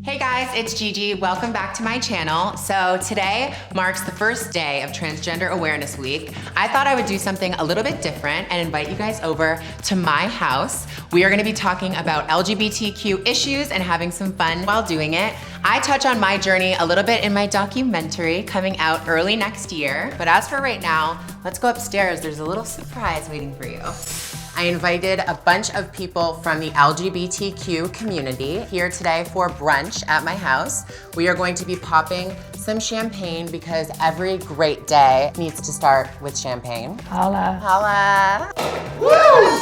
Hey guys, it's Gigi. Welcome back to my channel. So today marks the first day of Transgender Awareness Week. I thought I would do something a little bit different and invite you guys over to my house. We are gonna be talking about LGBTQ issues and having some fun while doing it. I touch on my journey a little bit in my documentary coming out early next year. But as for right now, let's go upstairs. There's a little surprise waiting for you. I invited a bunch of people from the LGBTQ community here today for brunch at my house. We are going to be popping some champagne because every great day needs to start with champagne. Holla. Holla. Woo!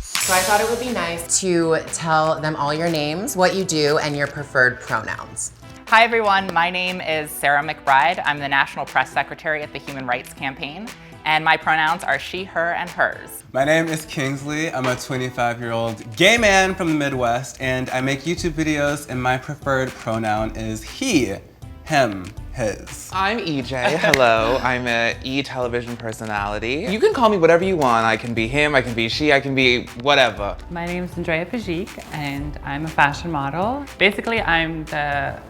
So I thought it would be nice to tell them all your names, what you do, and your preferred pronouns. Hi everyone, my name is Sarah McBride. I'm the National Press Secretary at the Human Rights Campaign, and my pronouns are she, her, and hers. My name is Kingsley. I'm a 25-year-old gay man from the Midwest, and I make YouTube videos, and my preferred pronoun is he, him, his. I'm EJ, hello. I'm a E-television personality. You can call me whatever you want. I can be him, I can be she, I can be whatever. My name is Andreja, and I'm a fashion model. Basically, I'm the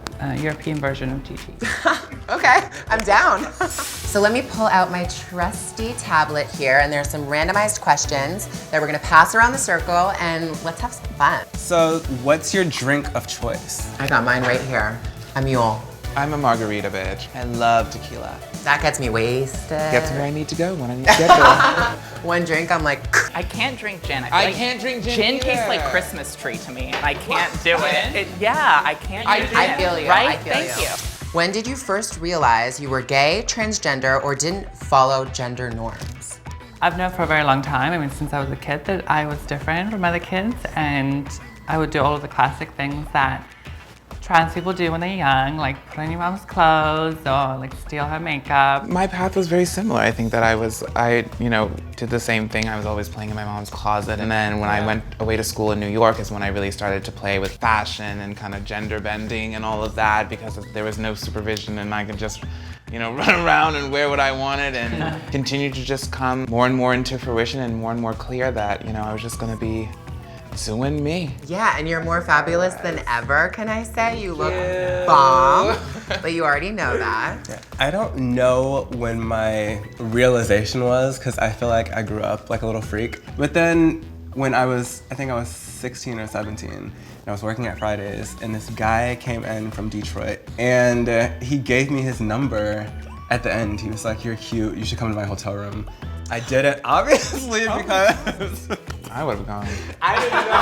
European version of Gigi. Okay, I'm down. So let me pull out my trusty tablet here, and there's some randomized questions that we're gonna pass around the circle, and let's have some fun. So, what's your drink of choice? I got mine right here, a mule. I'm a margarita bitch. I love tequila. That gets me wasted. Gets where I need to go when I need to get there. One drink, I'm like, I can't drink gin. I can't drink gin Gin either. tastes like Christmas tree to me, and I can't do it. Yeah, I can't do gin. I feel you, Right? I feel Thank you. When did you first realize you were gay, transgender, or didn't follow gender norms? I've known for a very long time, I mean, since I was a kid, that I was different from other kids, and I would do all of the classic things that trans people do when they're young, like put on your mom's clothes or like steal her makeup. My path was very similar. I think that I did the same thing. I was always playing in my mom's closet. And then when I went away to school in New York is when I really started to play with fashion and kind of gender bending and all of that because there was no supervision and I could just, run around and wear what I wanted and continue to just come more and more into fruition and more clear that, I was just gonna be doing me. Yeah, and you're more fabulous than ever, can I say? You look bomb, but you already know that. Yeah. I don't know when my realization was, because I feel like I grew up like a little freak. But then when I think I was 16 or 17, and I was working at Fridays, and this guy came in from Detroit, and he gave me his number at the end. He was like, "You're cute, you should come to my hotel room." I didn't, obviously, because I would have gone. I didn't know.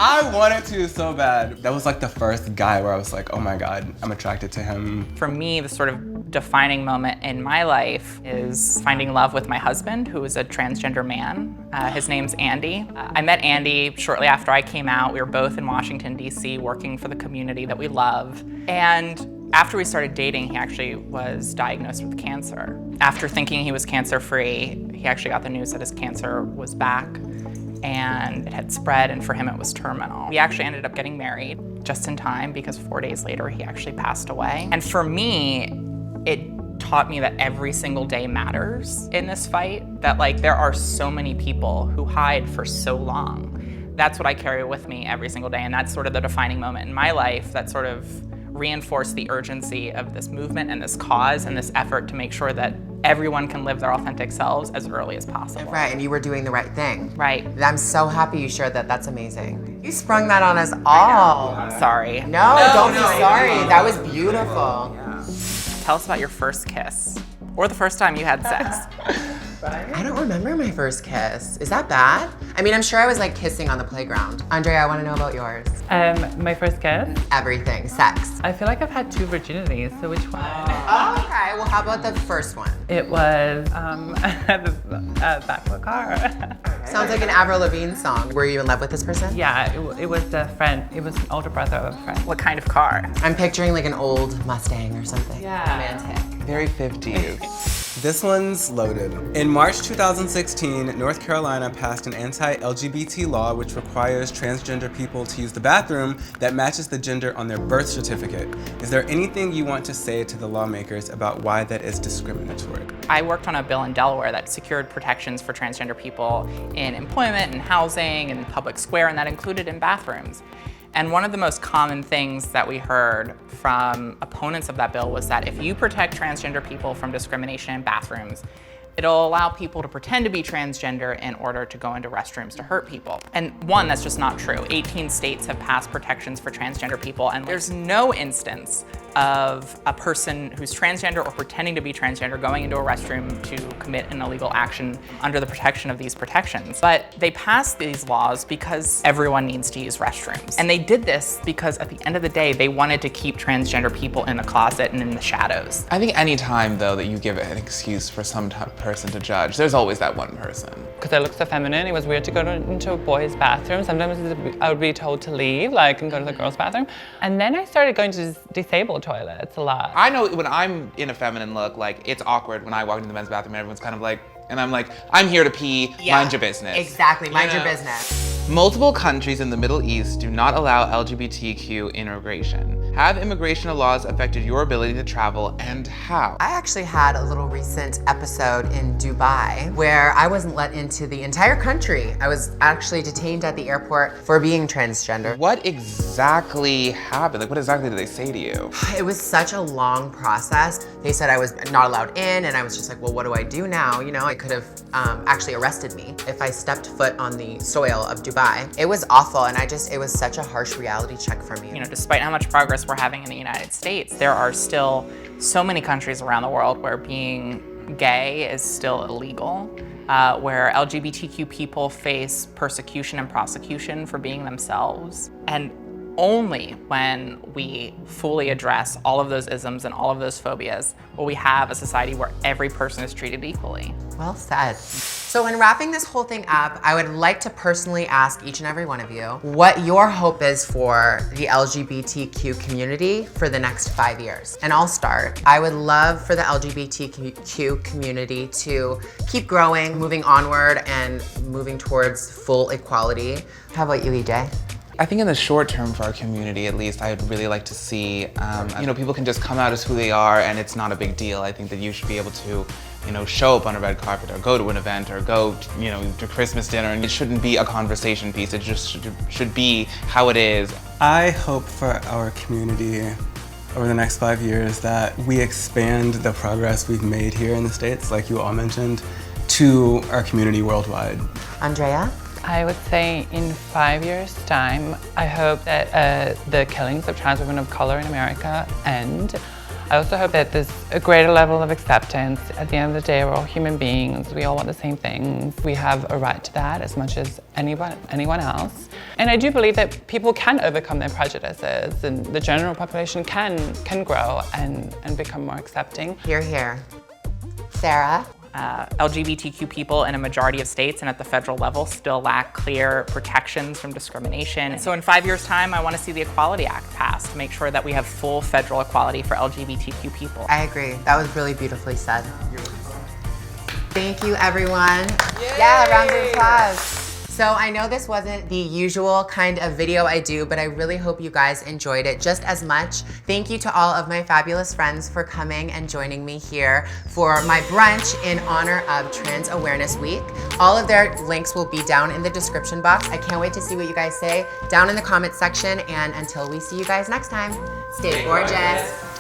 I wanted to so bad. That was like the first guy where I was like, oh my God, I'm attracted to him. For me, the sort of defining moment in my life is finding love with my husband, who is a transgender man. His name's Andy. I met Andy shortly after I came out. We were both in Washington, D.C., working for the community that we love. And after we started dating, he actually was diagnosed with cancer. After thinking he was cancer-free, he actually got the news that his cancer was back and it had spread, and for him it was terminal. We actually ended up getting married just in time because 4 days later he actually passed away. And for me, it taught me that every single day matters in this fight, that there are so many people who hide for so long. That's what I carry with me every single day, and that's sort of the defining moment in my life that sort of reinforce the urgency of this movement and this cause and this effort to make sure that everyone can live their authentic selves as early as possible. Right, and you were doing the right thing. Right. I'm so happy you shared that. That's amazing. You sprung that on us all. I'm sorry. No, don't be sorry. That was beautiful. Tell us about your first kiss or the first time you had sex. I don't remember my first kiss. Is that bad? I mean, I'm sure I was kissing on the playground. Andrea, I want to know about yours. My first kiss? Everything, sex. I feel like I've had 2 virginities, so which one? Oh, okay, well, how about the first one? It was at the back of a car. Sounds like an Avril Lavigne song. Were you in love with this person? Yeah, it was a friend. It was an older brother of a friend. What kind of car? I'm picturing an old Mustang or something. Yeah. Romantic. Very 50s. This one's loaded. In March 2016, North Carolina passed an anti-LGBT law which requires transgender people to use the bathroom that matches the gender on their birth certificate. Is there anything you want to say to the lawmakers about why that is discriminatory? I worked on a bill in Delaware that secured protections for transgender people in employment and housing and public square, and that included in bathrooms. And one of the most common things that we heard from opponents of that bill was that if you protect transgender people from discrimination in bathrooms, it'll allow people to pretend to be transgender in order to go into restrooms to hurt people. And one, that's just not true. 18 states have passed protections for transgender people, and there's no instance of a person who's transgender or pretending to be transgender going into a restroom to commit an illegal action under the protection of these protections. But they passed these laws because everyone needs to use restrooms. And they did this because at the end of the day, they wanted to keep transgender people in the closet and in the shadows. I think any time, though, that you give an excuse for some person to judge, there's always that one person. Because I look so feminine, it was weird to go into a boy's bathroom. Sometimes I would be told to leave, like, and go to the girls' bathroom. And then I started going to disabled toilets a lot. I know when I'm in a feminine look, like, it's awkward when I walk into the men's bathroom and everyone's kind of like, and I'm like, I'm here to pee, mind your business. Exactly, mind your business. Multiple countries in the Middle East do not allow LGBTQ integration. Have immigration laws affected your ability to travel, and how? I actually had a little recent episode in Dubai where I wasn't let into the entire country. I was actually detained at the airport for being transgender. What exactly happened? Like, what exactly did they say to you? It was such a long process. They said I was not allowed in, and I was just like, well, what do I do now? You know, it could have actually arrested me if I stepped foot on the soil of Dubai. It was awful, and it was such a harsh reality check for me. You know, despite how much progress we're having in the United States, there are still so many countries around the world where being gay is still illegal, where LGBTQ people face persecution and prosecution for being themselves. And only when we fully address all of those isms and all of those phobias will we have a society where every person is treated equally. Well said. So in wrapping this whole thing up, I would like to personally ask each and every one of you what your hope is for the LGBTQ community for the next 5 years. And I'll start. I would love for the LGBTQ community to keep growing, moving onward, and moving towards full equality. How about you, EJ? I think in the short term for our community, at least, I would really like to see, you know, people can just come out as who they are and it's not a big deal. I think that you should be able to, you know, show up on a red carpet or go to an event or go, you know, to Christmas dinner, and it shouldn't be a conversation piece. It just should be how it is. I hope for our community over the next 5 years that we expand the progress we've made here in the States, like you all mentioned, to our community worldwide. Andrea? I would say in 5 years' time, I hope that the killings of trans women of color in America end. I also hope that there's a greater level of acceptance. At the end of the day, we're all human beings. We all want the same things. We have a right to that as much as anyone else. And I do believe that people can overcome their prejudices, and the general population can grow and become more accepting. Hear, hear. Sarah? LGBTQ people in a majority of states and at the federal level still lack clear protections from discrimination. So in 5 years' time, I want to see the Equality Act passed to make sure that we have full federal equality for LGBTQ people. I agree. That was really beautifully said. Thank you, everyone. Yay! Yeah, round of applause. So I know this wasn't the usual kind of video I do, but I really hope you guys enjoyed it just as much. Thank you to all of my fabulous friends for coming and joining me here for my brunch in honor of Trans Awareness Week. All of their links will be down in the description box. I can't wait to see what you guys say down in the comment section, and until we see you guys next time, stay gorgeous.